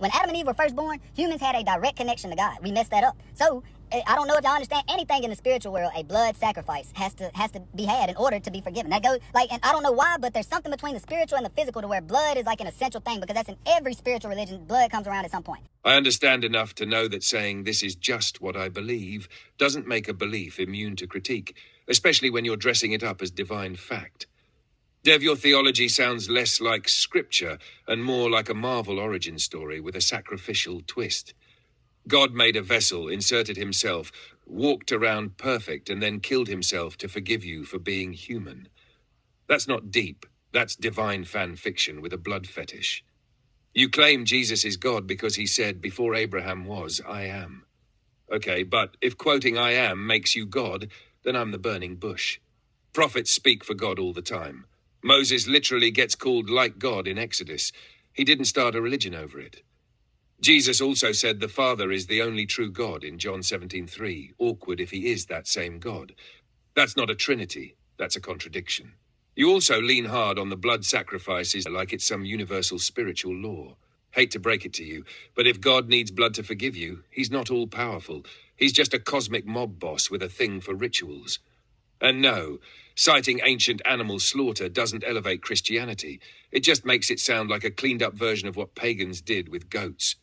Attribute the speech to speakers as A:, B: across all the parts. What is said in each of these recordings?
A: When Adam and Eve were first born, humans had a direct connection to God. We messed that up. So, I don't know if y'all understand anything in the spiritual world. A blood sacrifice has to be had in order to be forgiven. That goes, like, and I don't know why, but there's something between the spiritual and the physical to where blood is like an essential thing, because that's in every spiritual religion. Blood comes around at some point.
B: I understand enough to know that saying this is just what I believe doesn't make a belief immune to critique, especially when you're dressing it up as divine fact. Dev, your theology sounds less like scripture and more like a Marvel origin story with a sacrificial twist. God made a vessel, inserted himself, walked around perfect, and then killed himself to forgive you for being human. That's not deep. That's divine fan fiction with a blood fetish. You claim Jesus is God because he said, before Abraham was, I am. Okay, but if quoting I am makes you God, then I'm the burning bush. Prophets speak for God all the time. Moses literally gets called like God in Exodus. He didn't start a religion over it. Jesus also said the Father is the only true God in John 17:3. Awkward if he is that same God. That's not a trinity. That's a contradiction. You also lean hard on the blood sacrifices like it's some universal spiritual law. Hate to break it to you, but if God needs blood to forgive you, he's not all-powerful. He's just a cosmic mob boss with a thing for rituals. And no, citing ancient animal slaughter doesn't elevate Christianity. It just makes it sound like a cleaned-up version of what pagans did with goats.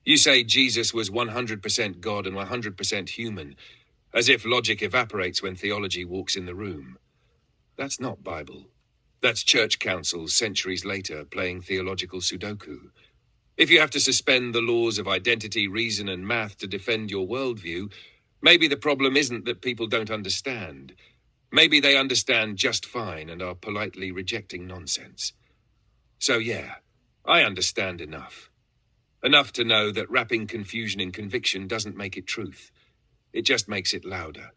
B: You say Jesus was 100% God and 100% human, as if logic evaporates when theology walks in the room. That's not Bible. That's church councils centuries later playing theological Sudoku. If you have to suspend the laws of identity, reason, and math to defend your worldview, maybe the problem isn't that people don't understand. Maybe they understand just fine and are politely rejecting nonsense. So yeah, I understand enough. Enough to know that wrapping confusion in conviction doesn't make it truth. It just makes it louder.